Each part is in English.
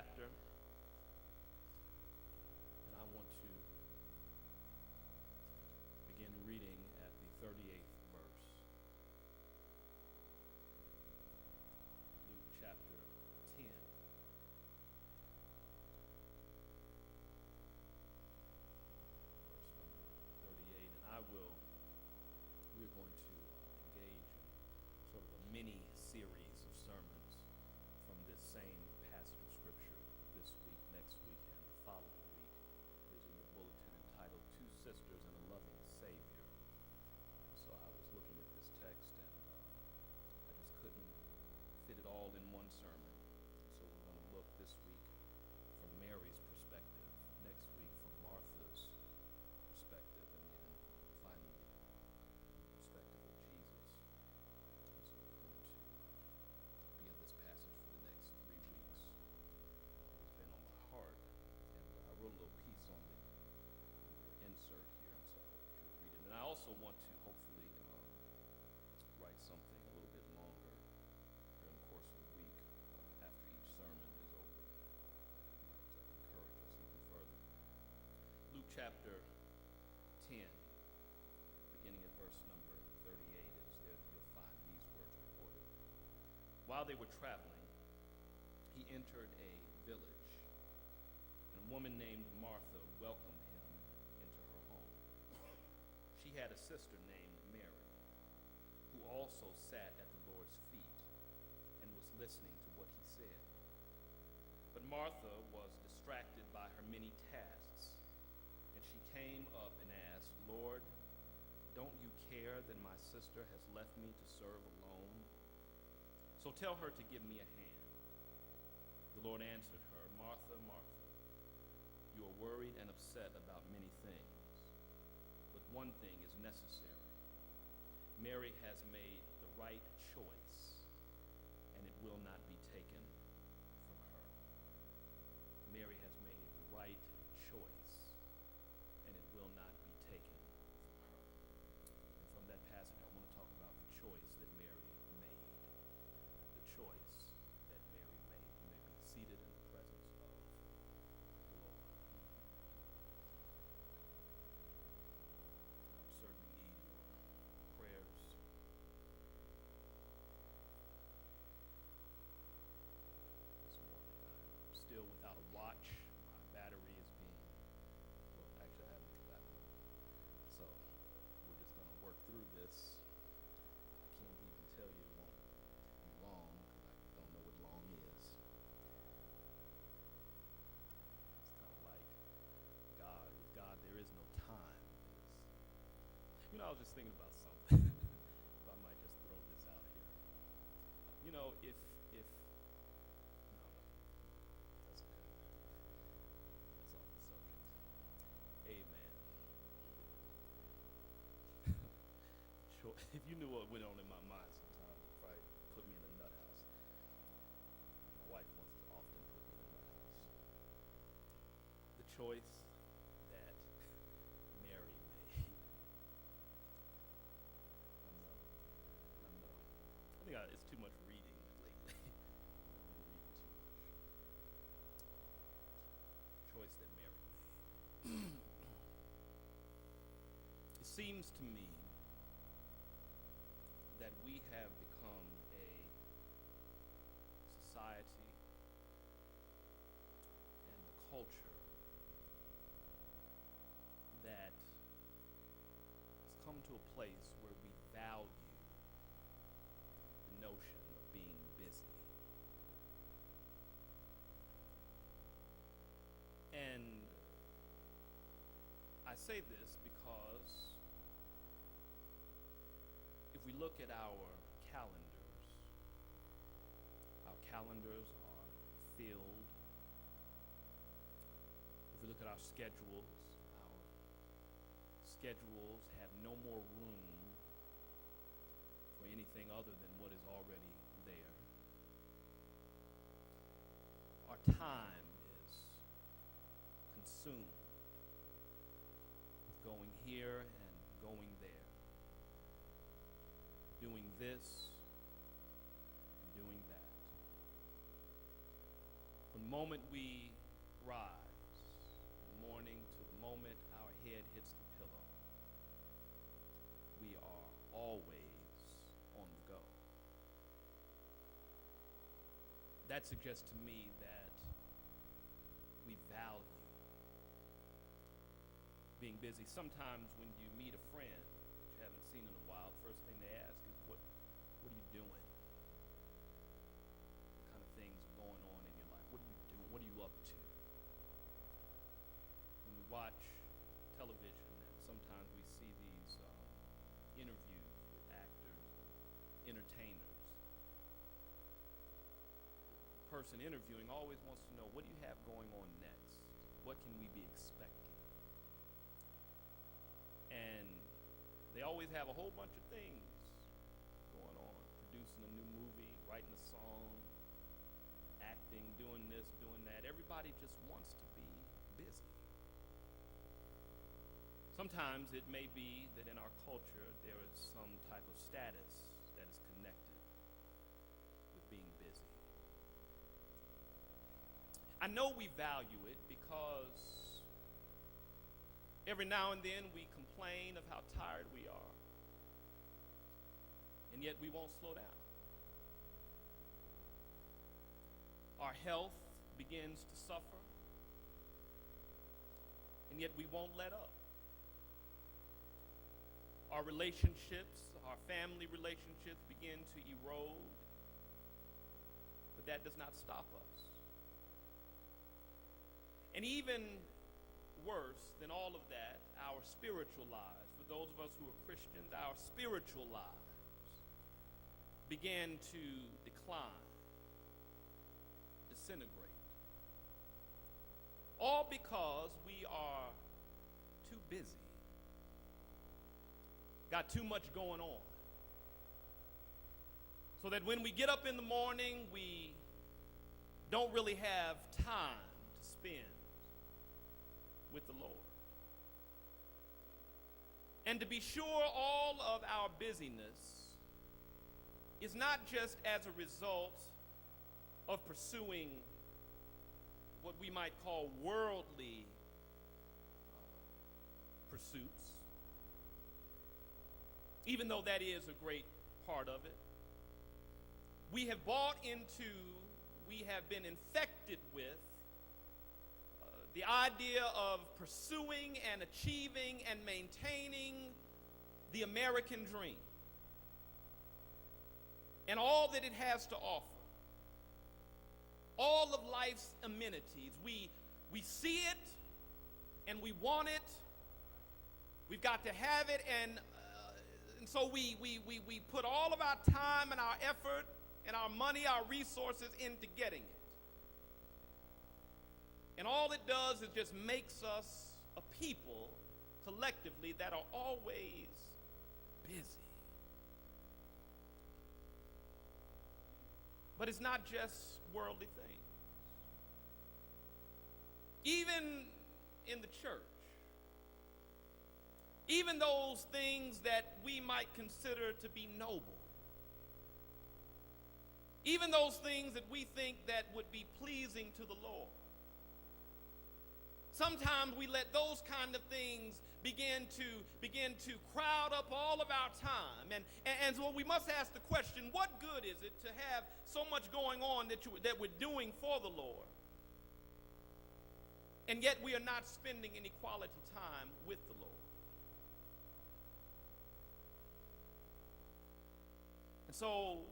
chapter, and I want to begin reading at the 38th verse. Luke chapter 10. Verse number 38. And we're going to engage in sort of a mini series of sermons from this same passage of Scripture this week, next week, and the following week. It is in the bulletin entitled Two Sisters and a Loving Savior. And so I was looking at this text and I just couldn't fit it all in one sermon. So we're going to look this week from Mary's perspective, next week from Martha's perspective, and then finally from the perspective of Jesus. And so we're going to be in this passage for the next 3 weeks. It's been on my heart, and I wrote a little piece on your insert here, and so I hope that you'll read it. And I also want to hopefully write something a little bit longer during the course of the week after each sermon is over, that it might encourage us even further. Luke chapter 10, beginning at verse number 38, it is there that you'll find these words recorded. While they were traveling, he entered a village, and a woman named Martha welcomed him into her home. She had a sister named Mary, who also sat at the Lord's feet and was listening to what he said. But Martha was distracted by her many tasks, and she came up and asked, "Lord, don't you care that my sister has left me to serve alone? So tell her to give me a hand." The Lord answered her, "Martha, Martha, you are worried and upset about many things, but one thing is necessary. Mary has made the right choice, and it will not be taken from her." Mary has made the right choice, and it will not be taken from her. And from that passage, I want to talk about the choice that Mary made. The choice that Mary made. You may be seated in the presence of the Lord. I would certainly need your prayers. This morning, I'm still without a watch. My battery is being, well, actually I haven't gotten it. So we're just going to work through this. I can't even tell you it won't take me long because I don't know what long is. It's kind of like God. With God, there is no time. I was just thinking about something. If I might just throw this out here. If no, that's okay. That's off the subject. Amen. If you knew what went on in my mind sometimes, you'd probably put me in a nut house. My wife wants to often put me in a nut house. The choice that Mary made. I know. I think it's too much reading lately. I've been reading too much. The choice that Mary made. It seems to me that we have become a society and a culture that has come to a place where we value the notion of being busy. And I say this because if we look at our calendars are filled. If we look at our schedules have no more room for anything other than what is already there. Our time is consumed with going here and going there, doing this and doing that. When the moment we rise, the morning to the moment our head hits the pillow, we are always on the go. That suggests to me that we value being busy. Sometimes when you meet a friend that you haven't seen in a while, the first thing they ask is, what are you doing? What kind of things are going on in your life? What are you doing? What are you up to? When we watch television, and sometimes we see these interviews with actors and entertainers, the person interviewing always wants to know, what do you have going on next? What can we be expecting? And they always have a whole bunch of things going on. Producing a new movie, writing a song, acting, doing this, doing that. Everybody just wants to be busy. Sometimes it may be that in our culture there is some type of status that is connected with being busy. I know we value it because every now and then we complain of how tired we are, and yet we won't slow down. Our health begins to suffer, and yet we won't let up. Our relationships, our family relationships begin to erode, but that does not stop us. And even worse than all of that, our spiritual lives, for those of us who are Christians, our spiritual lives began to decline, disintegrate. All because we are too busy, got too much going on. So that when we get up in the morning, we don't really have time to spend with the Lord. And to be sure, all of our busyness is not just as a result of pursuing what we might call worldly pursuits, even though that is a great part of it. We have we have been infected with the idea of pursuing and achieving and maintaining the American dream and all that it has to offer. All of life's amenities. We see it and we want it. We've got to have it, and so we put all of our time and our effort and our money, our resources into getting it. And all it does is just makes us a people collectively that are always busy. But it's not just worldly things. Even in the church, even those things that we might consider to be noble, even those things that we think that would be pleasing to the Lord, sometimes we let those kind of things begin to crowd up all of our time. And so we must ask the question, what good is it to have so much going on that we're doing for the Lord, and yet we are not spending any quality time with the Lord? And so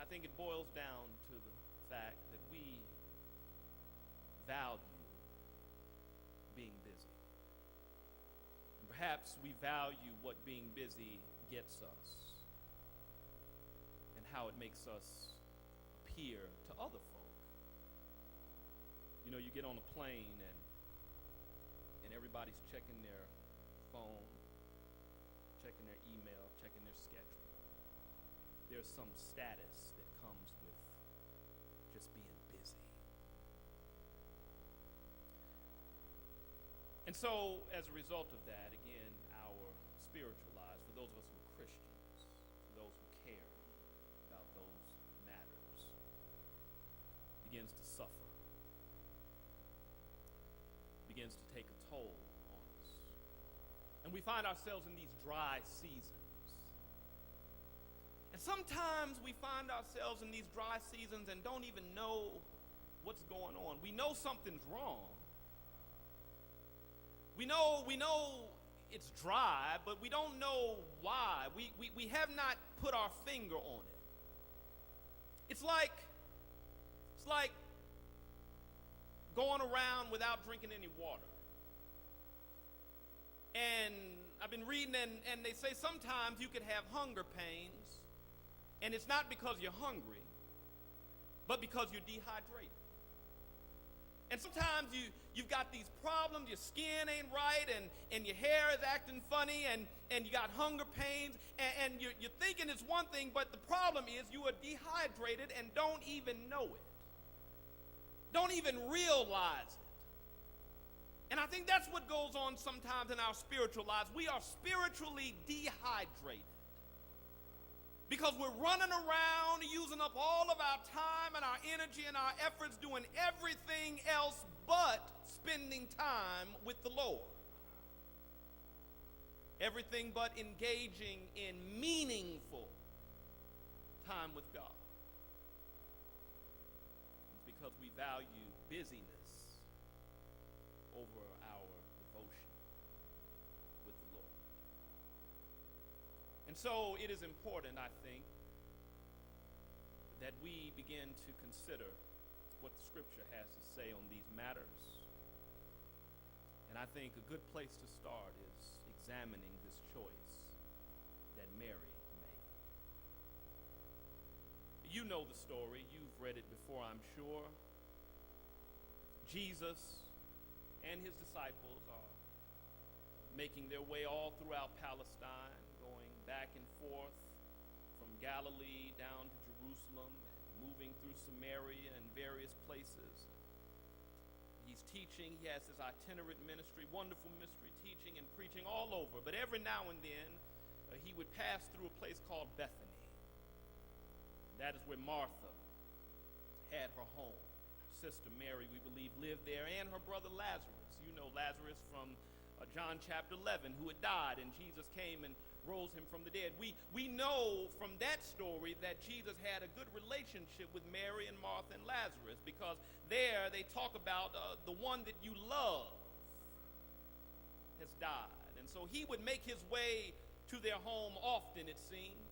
I think it boils down to the fact that we value being busy. And perhaps we value what being busy gets us and how it makes us appear to other folk. You know, you get on a plane and everybody's checking their phone, checking their email, checking their schedule. There's some status that comes with just being busy. And so, as a result of that, again, our spiritual lives, for those of us who are Christians, for those who care about those matters, begin begins to suffer, begins to take a toll on us. And we find ourselves in these dry seasons. And sometimes we find ourselves in these dry seasons and don't even know what's going on. We know something's wrong. We know it's dry, but we don't know why. We have not put our finger on it. It's like going around without drinking any water. And I've been reading, and they say sometimes you could have hunger pains, and it's not because you're hungry, but because you're dehydrated. And sometimes you've got these problems, your skin ain't right, and your hair is acting funny, and you got hunger pains, and you're thinking it's one thing, but the problem is you are dehydrated and don't even know it. Don't even realize it. And I think that's what goes on sometimes in our spiritual lives. We are spiritually dehydrated because we're running around using up all of our time and our energy and our efforts doing everything else but spending time with the Lord. Everything but engaging in meaningful time with God. It's because we value busyness over our devotion with the Lord. And so it is important, I think, that we begin to consider what the Scripture has to say on these matters. And I think a good place to start is examining this choice that Mary made. You know the story. You've read it before, I'm sure. Jesus and his disciples are making their way all throughout Palestine, going back and forth from Galilee down to Jerusalem, and moving through Samaria and various places. He's teaching. He has his itinerant ministry, wonderful ministry, teaching and preaching all over. But every now and then, he would pass through a place called Bethany. That is where Martha had her home. Her sister Mary, we believe, lived there, and her brother Lazarus. You know Lazarus from John chapter 11, who had died, and Jesus came and rose him from the dead. We know from that story that Jesus had a good relationship with Mary and Martha and Lazarus, because there they talk about the one that you love has died. And so he would make his way to their home often, it seems.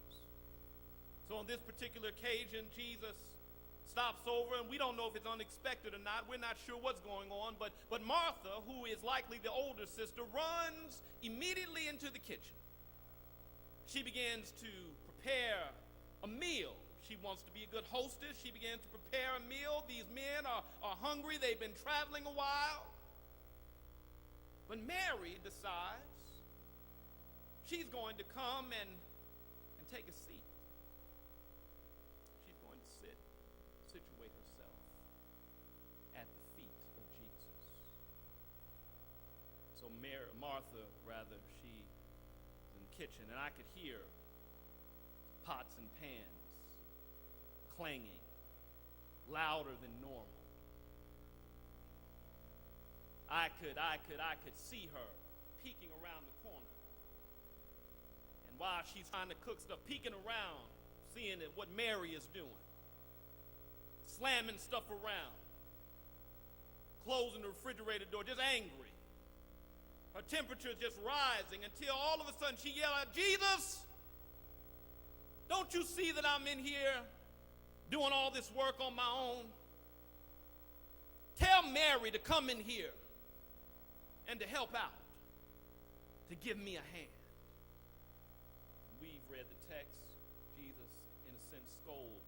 So on this particular occasion, Jesus stops over, and we don't know if it's unexpected or not. We're not sure what's going on, but Martha, who is likely the older sister, runs immediately into the kitchen. She begins to prepare a meal. She wants to be a good hostess. She begins to prepare a meal. These men are hungry. They've been traveling a while. But Mary decides she's going to come and take a seat. She's going to situate herself at the feet of Jesus. So Martha, she's in the kitchen, and I could hear pots and pans clanging louder than normal. I could see her peeking around the corner. And while she's trying to cook stuff, peeking around, seeing what Mary is doing, slamming stuff around, closing the refrigerator door, just angry. Her temperature is just rising until all of a sudden she yelled out, "Jesus, don't you see that I'm in here doing all this work on my own? Tell Mary to come in here and to help out, to give me a hand." We've read the text. Jesus, in a sense, scolds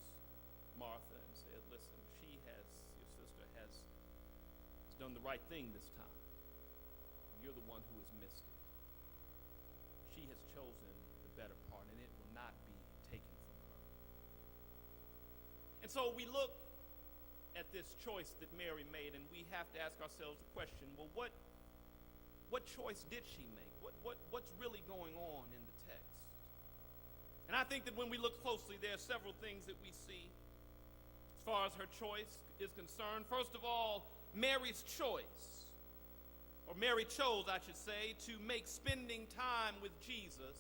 Martha and says, "Listen, your sister has done the right thing this time. You're the one who has missed it. She has chosen the better part, and it will not be taken from her." And so we look at this choice that Mary made, and we have to ask ourselves the question, well, what choice did she make? What's really going on in the text? And I think that when we look closely, there are several things that we see. far as her choice is concerned. First of all, Mary's choice, or Mary chose, I should say, to make spending time with Jesus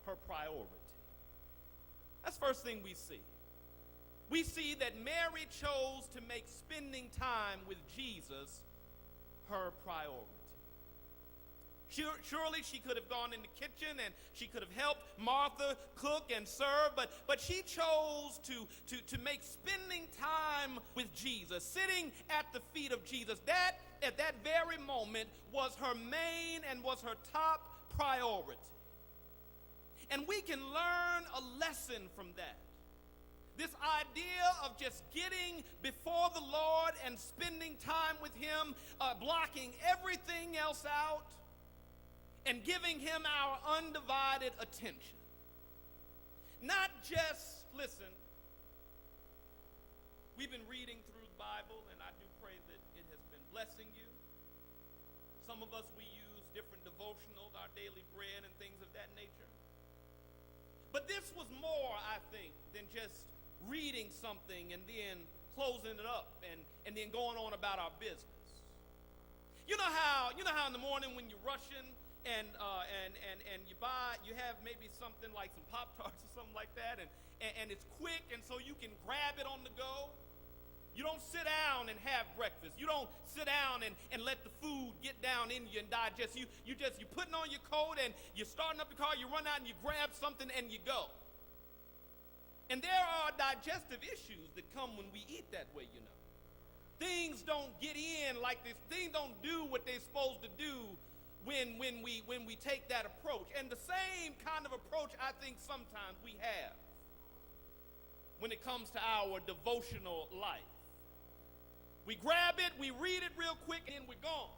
her priority. That's the first thing we see. We see that Mary chose to make spending time with Jesus her priority. Surely she could have gone in the kitchen and she could have helped Martha cook and serve, but she chose to make spending time with Jesus, sitting at the feet of Jesus. That, at that very moment, was her main and was her top priority. And we can learn a lesson from that. This idea of just getting before the Lord and spending time with Him, blocking everything else out, and giving Him our undivided attention. Not just, listen, we've been reading through the Bible, and I do pray that it has been blessing you. Some of us, we use different devotionals, our daily bread and things of that nature. But this was more, I think, than just reading something and then closing it up and then going on about our business. You know how in the morning when you're rushing and you have maybe something like some Pop-Tarts or something like that, and it's quick, and so you can grab it on the go. You don't sit down and have breakfast. You don't sit down and let the food get down in you and digest. You're putting on your coat and you're starting up the car, you run out and you grab something and you go. And there are digestive issues that come when we eat that way, you know. Things don't get in like this. Things don't do what they're supposed to do when we take that approach. And the same kind of approach I think sometimes we have when it comes to our devotional life. We grab it, we read it real quick, and we're gone.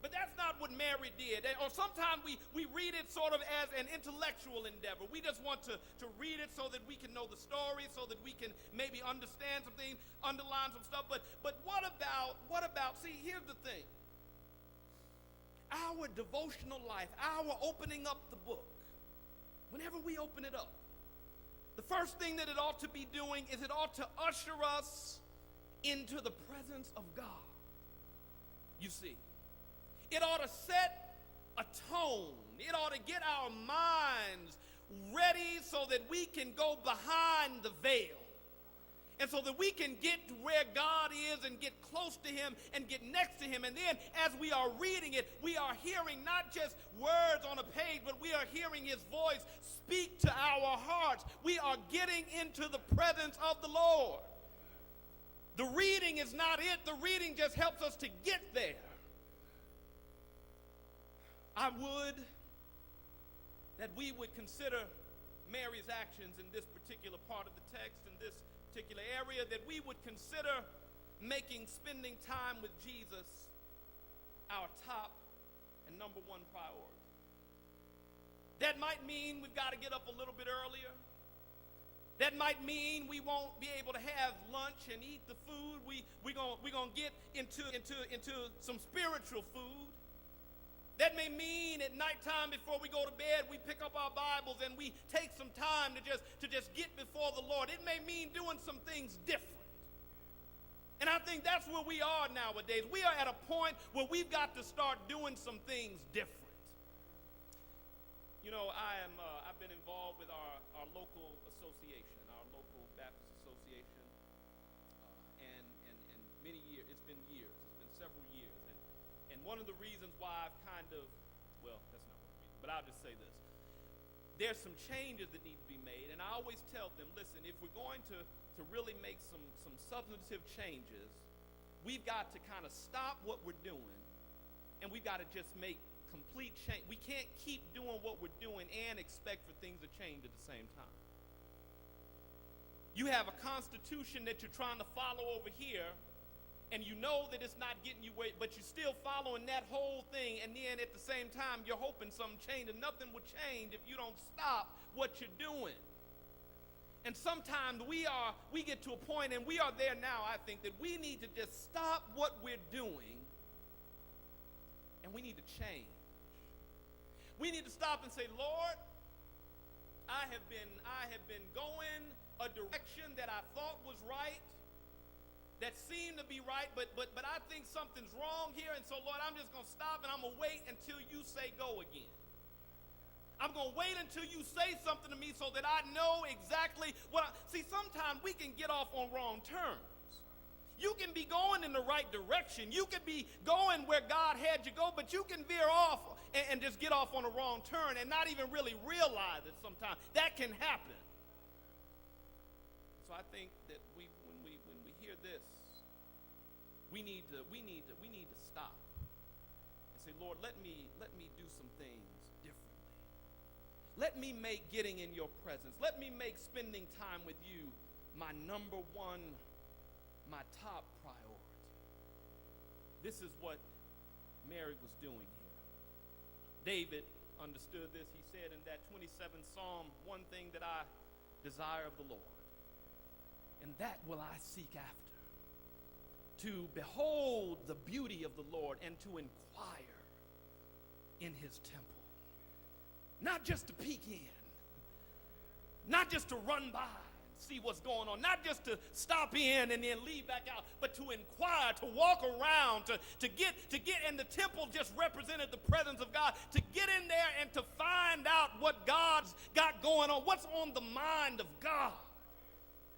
But that's not what Mary did. Or sometimes we read it sort of as an intellectual endeavor. We just want to read it so that we can know the story, so that we can maybe understand some things, underline some stuff. But what about, see, here's the thing. Our devotional life, our opening up the book, whenever we open it up, the first thing that it ought to be doing is it ought to usher us into the presence of God. You see, it ought to set a tone. It ought to get our minds ready so that we can go behind the veil. And so that we can get to where God is and get close to Him and get next to Him. And then as we are reading it, we are hearing not just words on a page, but we are hearing His voice speak to our hearts. We are getting into the presence of the Lord. The reading is not it. The reading just helps us to get there. I would that we would consider Mary's actions in this particular part of the text, in this particular area, that we would consider making spending time with Jesus our top and number one priority. That might mean we've got to get up a little bit earlier. That might mean we won't be able to have lunch and eat the food. We're gonna get into some spiritual food. That may mean at nighttime before we go to bed, we pick up our Bibles and we take some time to just get before the Lord. It may mean doing some things different. And I think that's where we are nowadays. We are at a point where we've got to start doing some things different. You know, I've been involved with our local association, our local Baptist association, and many years. It's been years. It's been several years. And one of the reasons why I've kind of, well, that's not one of the reasons, but I'll just say this. There's some changes that need to be made, and I always tell them, listen, if we're going to really make some substantive changes, we've got to kind of stop what we're doing, and we've got to just make complete change. We can't keep doing what we're doing and expect for things to change at the same time. You have a constitution that you're trying to follow over here, and you know that it's not getting you where, but you're still following that whole thing, and then at the same time, you're hoping something changes, and nothing will change if you don't stop what you're doing. And sometimes we get to a point, and we are there now, I think, that we need to just stop what we're doing, and we need to change. We need to stop and say, Lord, I have been going a direction that I thought was right, that seemed to be right, but I think something's wrong here, and so, Lord, I'm just going to stop, and I'm going to wait until you say go again. I'm going to wait until you say something to me so that I know exactly what see, sometimes we can get off on wrong terms. You can be going in the right direction. You can be going where God had you go, but you can veer off and just get off on a wrong turn and not even really realize it sometimes. That can happen. So I think that when we hear this, we need to stop and say, Lord, let me do some things differently. Let me make getting in your presence, let me make spending time with you my number one, my top priority. This is what Mary was doing here. David understood this. He said in that 27th Psalm, one thing that I desire of the Lord, and that will I seek after, to behold the beauty of the Lord and to inquire in his temple. Not just to peek in, not just to run by and see what's going on, not just to stop in and then leave back out, but to inquire, to walk around, to get, and the temple just represented the presence of God, to get in there and to find out what God's got going on, what's on the mind of God.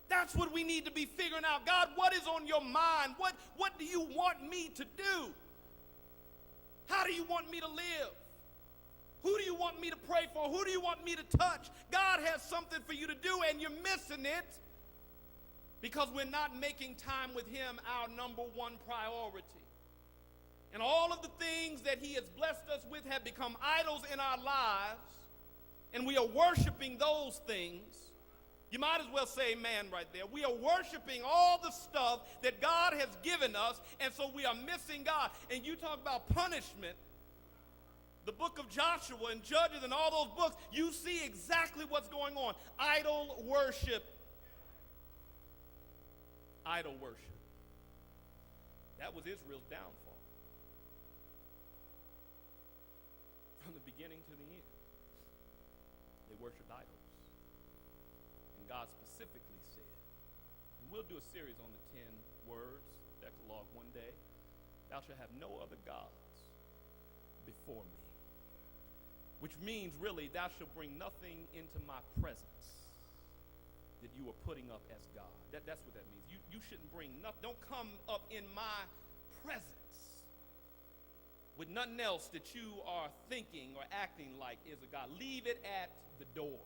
That's what we need to be figuring out. God, what is on your mind? What do you want me to do? How do you want me to live? Who do you want me to pray for? Who do you want me to touch? God has something for you to do, and you're missing it because we're not making time with him our number one priority. And all of the things that he has blessed us with have become idols in our lives, and we are worshiping those things. You might as well say amen right there. We are worshiping all the stuff that God has given us, and so we are missing God. And you talk about punishment. The book of Joshua and Judges and all those books, you see exactly what's going on. Idol worship. Idol worship. That was Israel's downfall. From the beginning to the end. They worshiped idols. And God specifically said, and we'll do a series on the 10 words, Decalogue one day, thou shalt have no other gods before me. Which means, really, thou shalt bring nothing into my presence that you are putting up as God. That's what that means. You shouldn't bring nothing. Don't come up in my presence with nothing else that you are thinking or acting like is a God. Leave it at the door.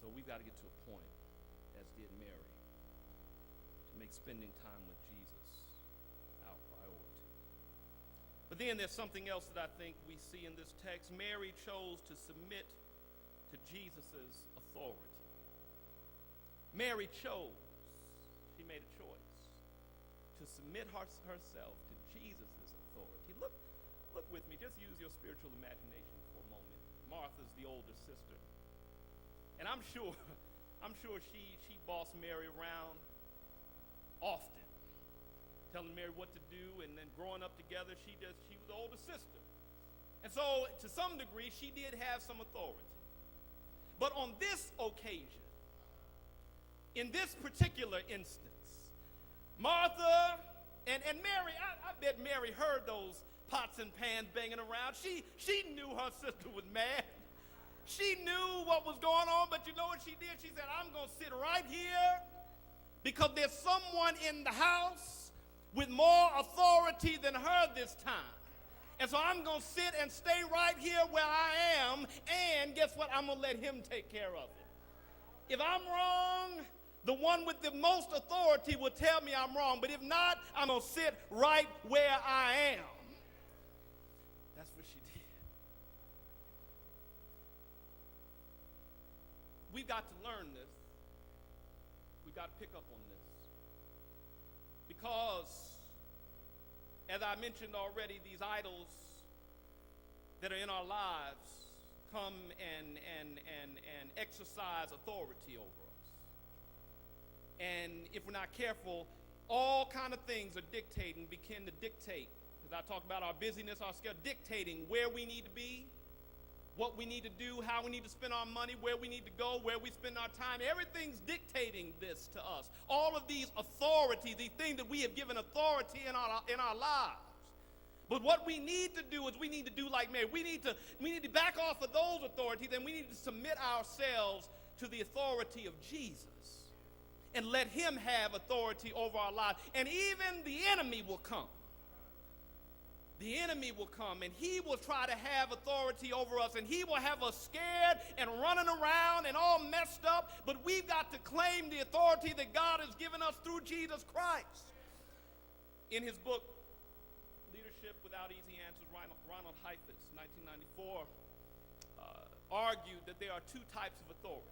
So we've got to get to a point, as did Mary, to make spending time with Jesus our priority. But then there's something else that I think we see in this text. Mary chose to submit to Jesus' authority. Mary chose, she made a choice to submit herself to Jesus' authority. Look with me, just use your spiritual imagination for a moment. Martha's the older sister. And I'm sure she bossed Mary around often, telling Mary what to do, and then growing up together, she was the older sister. And so, to some degree, she did have some authority. But on this occasion, in this particular instance, Martha and Mary, I bet Mary heard those pots and pans banging around. She knew her sister was mad. She knew what was going on, but you know what she did? She said, I'm going to sit right here because there's someone in the house with more authority than her this time. And so I'm going to sit and stay right here where I am, and guess what? I'm going to let him take care of it. If I'm wrong, the one with the most authority will tell me I'm wrong, but if not, I'm going to sit right where I am. That's what she did. We've got to learn this. We've got to pick up on this. Because, as I mentioned already, these idols that are in our lives come and exercise authority over us. And if we're not careful, all kind of things are begin to dictate. As I talk about our busyness, our schedule, dictating where we need to be, what we need to do, how we need to spend our money, where we need to go, where we spend our time. Everything's dictating this to us. All of these authorities, these things that we have given authority in our lives. But what we need to do is we need to do like Mary. We need to back off of those authorities, and we need to submit ourselves to the authority of Jesus and let him have authority over our lives. And even the enemy will come. The enemy will come, and he will try to have authority over us, and he will have us scared and running around and all messed up. But we've got to claim the authority that God has given us through Jesus Christ. In his book, Leadership Without Easy Answers, Ronald Heifetz, 1994, argued that there are two types of authority.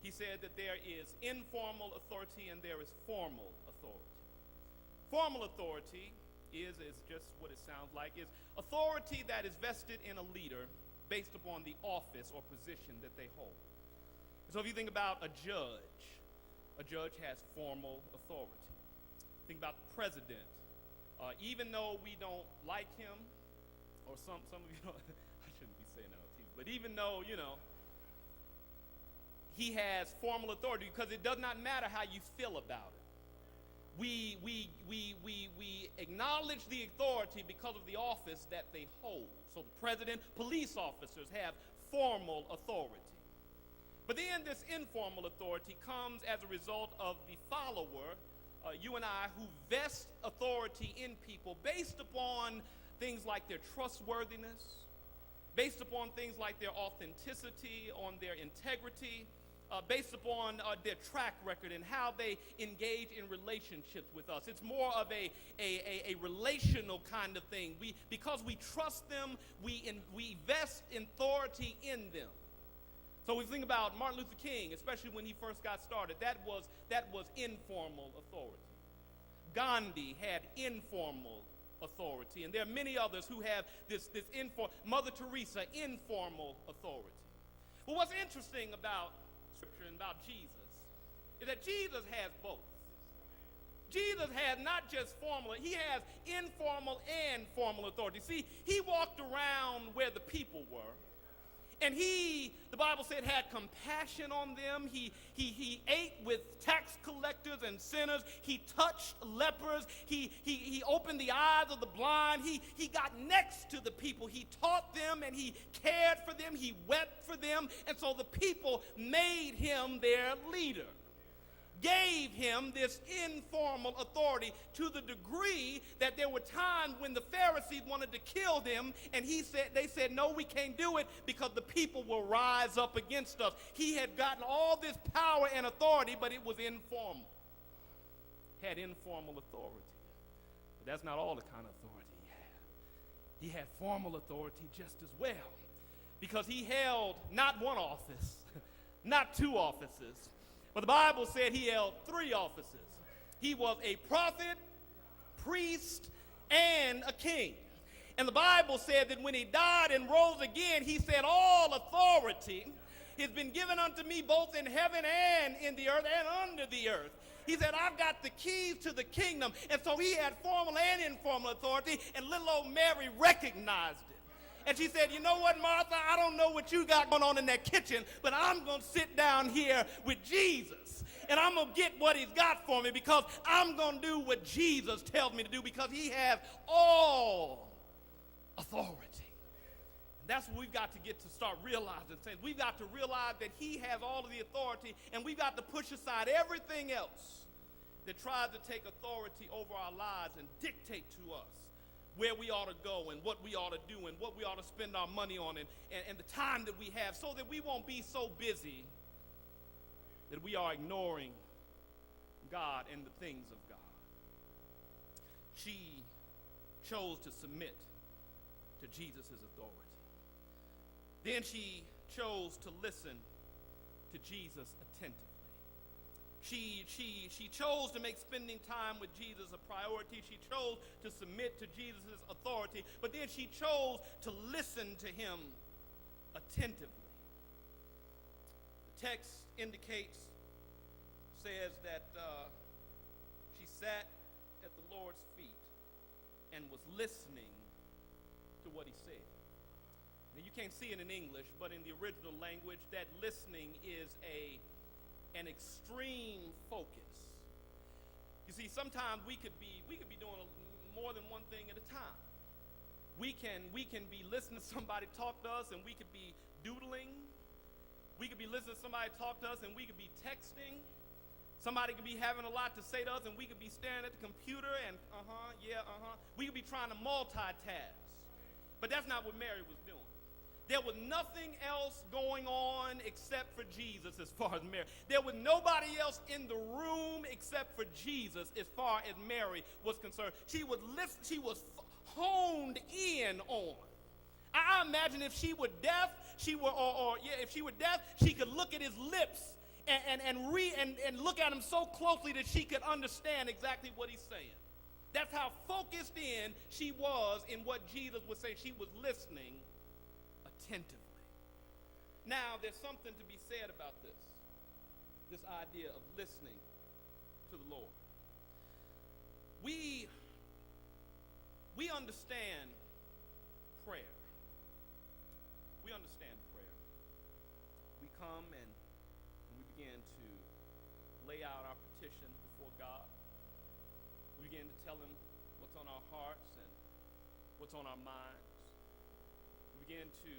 He said that there is informal authority and there is formal authority. Formal authority is just what it sounds like, is authority that is vested in a leader based upon the office or position that they hold. So if you think about a judge has formal authority. Think about the president. Even though we don't like him, or some of you don't, I shouldn't be saying that on TV, but even though, he has formal authority, because it does not matter how you feel about it. We acknowledge the authority because of the office that they hold. So the president, police officers have formal authority. But then this informal authority comes as a result of the follower, you and I, who vest authority in people based upon things like their trustworthiness, based upon things like their authenticity, on their integrity, based upon their track record and how they engage in relationships with us. It's more of a relational kind of thing. Because we trust them, we vest authority in them. So we think about Martin Luther King, especially when he first got started. That was informal authority. Gandhi had informal authority, and there are many others who have this informal. Mother Teresa, informal authority. Well, what's interesting about Scripture and about Jesus is that Jesus has both. Jesus has not just formal, he has informal and formal authority. See, he walked around where the people were, and he, the Bible said, had compassion on them. He ate with tax collectors and sinners. He touched lepers. He opened the eyes of the blind. He got next to the people. He taught them and he cared for them. He wept for them. And so the people made him their leader, gave him this informal authority, to the degree that there were times when the Pharisees wanted to kill him, and they said, no, we can't do it because the people will rise up against us. He had gotten all this power and authority, but it was informal. Had informal authority. But that's not all the kind of authority he had. He had formal authority just as well, because he held not one office, not two offices, but the Bible said he held three offices. He was a prophet, priest, and a king. And the Bible said that when he died and rose again, he said, all authority has been given unto me both in heaven and in the earth and under the earth. He said, I've got the keys to the kingdom. And so he had formal and informal authority, and little old Mary recognized it. And she said, you know what, Martha, I don't know what you got going on in that kitchen, but I'm going to sit down here with Jesus, and I'm going to get what he's got for me, because I'm going to do what Jesus tells me to do, because he has all authority. And that's what we've got to get to start realizing. We've got to realize that he has all of the authority, and we've got to push aside everything else that tries to take authority over our lives and dictate to us where we ought to go and what we ought to do and what we ought to spend our money on, and the time that we have, so that we won't be so busy that we are ignoring God and the things of God. She chose to submit to Jesus' authority. Then she chose to listen to Jesus attentively. She chose to make spending time with Jesus a priority. She chose to submit to Jesus' authority, but then she chose to listen to him attentively. The text says that she sat at the Lord's feet and was listening to what he said. and you can't see it in English, but in the original language, that listening is an extreme focus. You see, sometimes we could be doing more than one thing at a time. We can be listening to somebody talk to us, and we could be doodling. We could be listening to somebody talk to us, and we could be texting. Somebody could be having a lot to say to us, and we could be staring at the computer and We could be trying to multitask. But that's not what Mary was doing. There was nothing else going on except for Jesus as far as Mary. There was nobody else in the room except for Jesus as far as Mary was concerned. She was honed in on. I imagine if she were deaf, if she were deaf, she could look at his lips and look at him so closely that she could understand exactly what he's saying. That's how focused in she was in what Jesus was saying. She was listening attentively. Now, there's something to be said about this idea of listening to the Lord. We understand prayer. We understand prayer. We come and we begin to lay out our petition before God. We begin to tell him what's on our hearts and what's on our minds. We begin to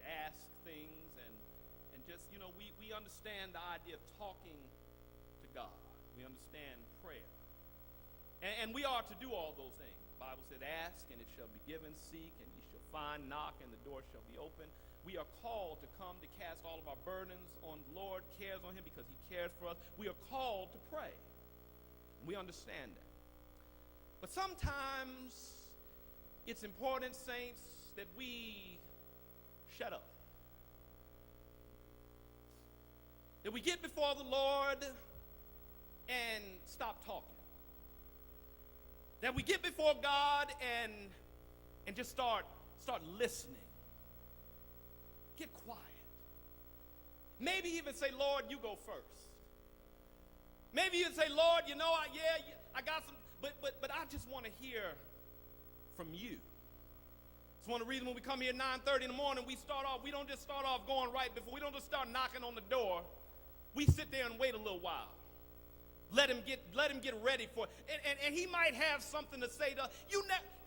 ask things and just, we understand the idea of talking to God. We understand prayer. And we are to do all those things. The Bible said, ask and it shall be given, seek and ye shall find, knock and the door shall be open. We are called to come to cast all of our burdens on the Lord, cares on him because he cares for us. We are called to pray. We understand that. But sometimes it's important, saints, that we shut up. That we get before the Lord and stop talking. That we get before God and just start listening. Get quiet. Maybe even say, Lord, you go first. Maybe even say, Lord, I got some, but I just want to hear from you. It's one of the reasons when we come here at 9:30 in the morning, we don't just start off going right before, we don't just start knocking on the door. We sit there and wait a little while. Let him get ready for it. And he might have something to say to us. You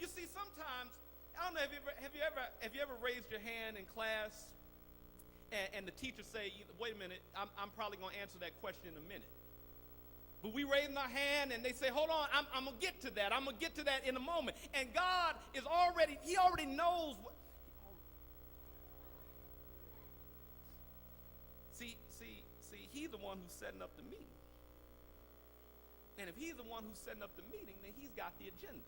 see, sometimes, I don't know, have you ever raised your hand in class and the teacher say, wait a minute, I'm probably going to answer that question in a minute. But we raise our hand and they say, hold on, I'm going to get to that. I'm going to get to that in a moment. And God he already knows what. See, he's the one who's setting up the meeting. And if he's the one who's setting up the meeting, then he's got the agenda.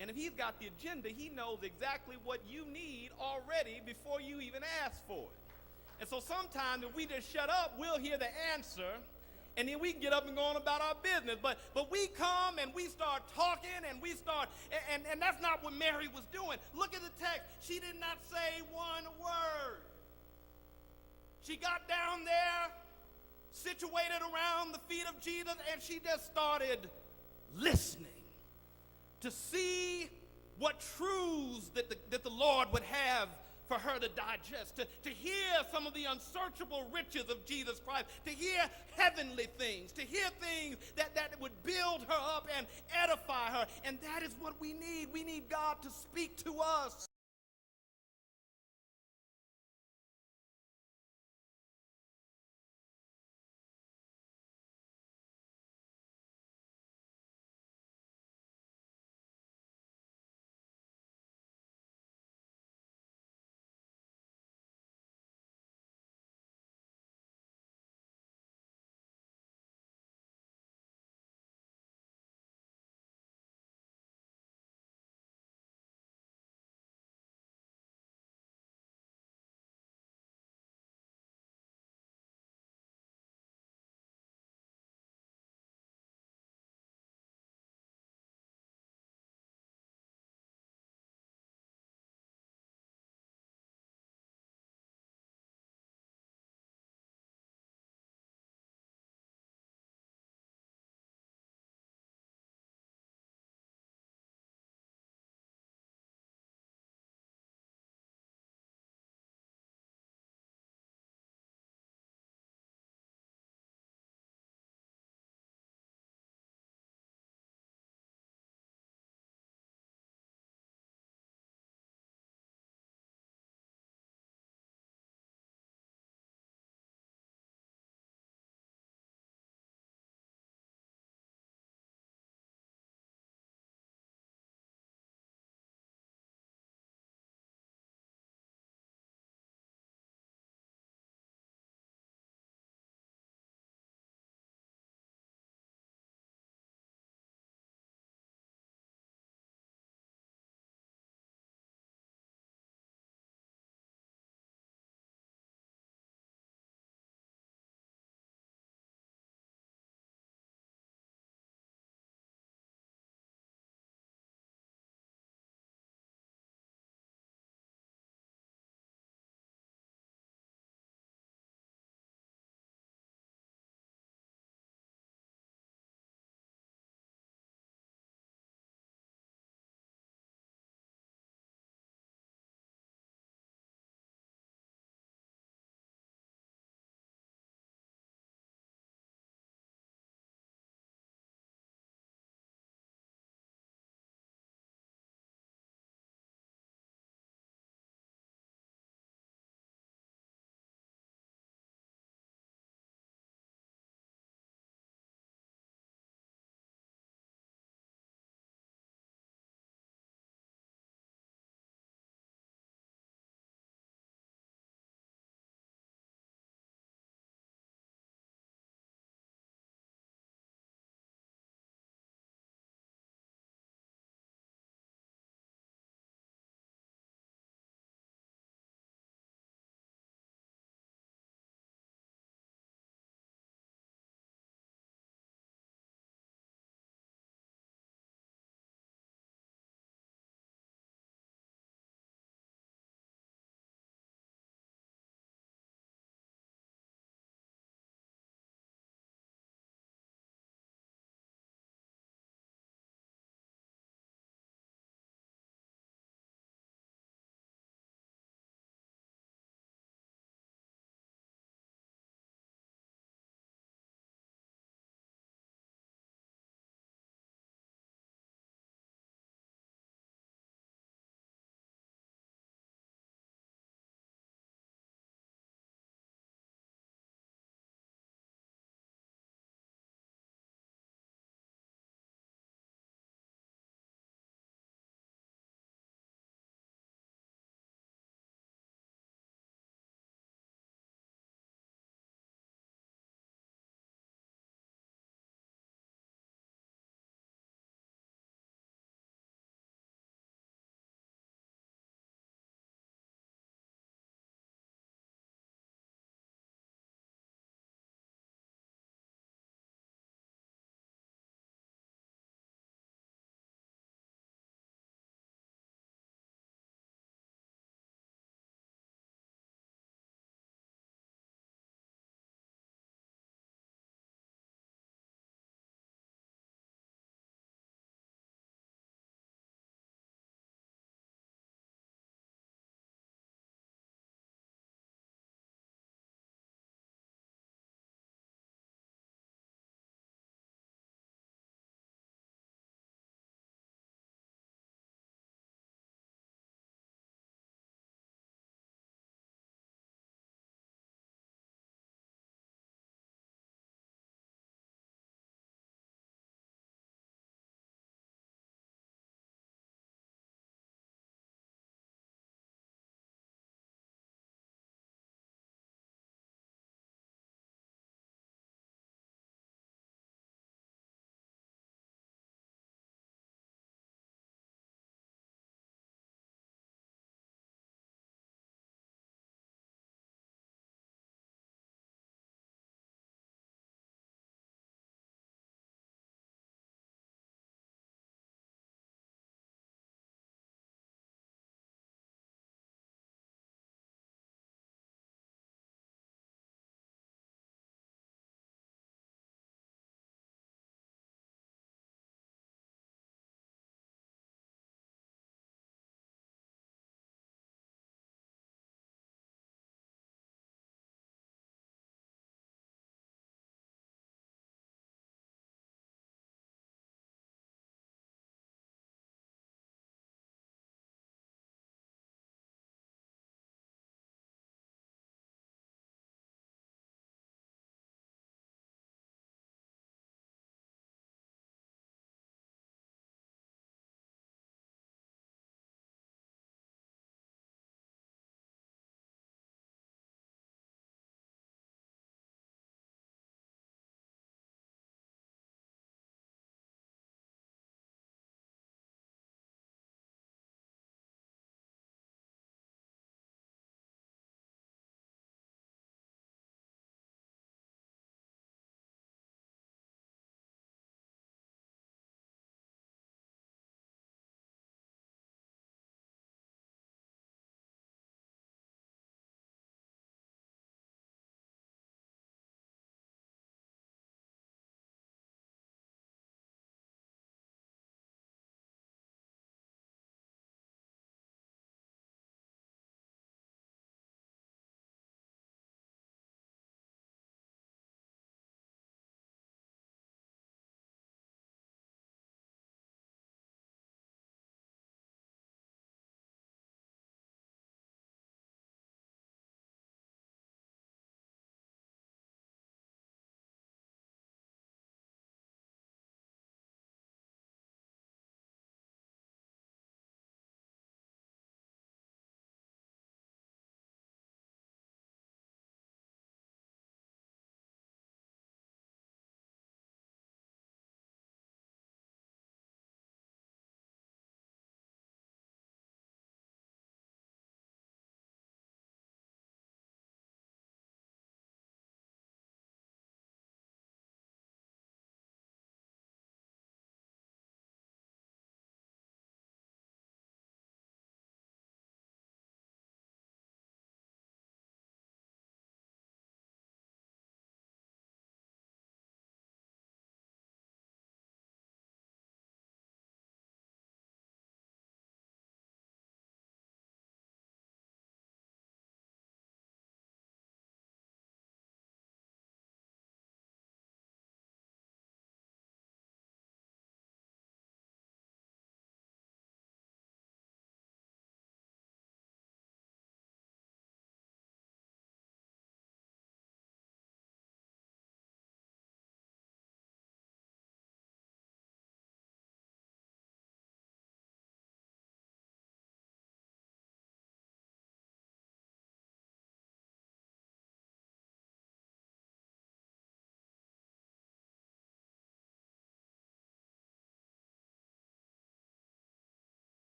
And if he's got the agenda, he knows exactly what you need already before you even ask for it. And so sometimes if we just shut up, we'll hear the answer, and then we can get up and go on about our business. But we come and we start talking and and that's not what Mary was doing. Look at the text. She did not say one word. She got down there, situated around the feet of Jesus, and she just started listening to see what truths that the Lord would have for her to digest, to hear some of the unsearchable riches of Jesus Christ, to hear heavenly things, to hear things that would build her up and edify her. And that is what we need. We need God to speak to us.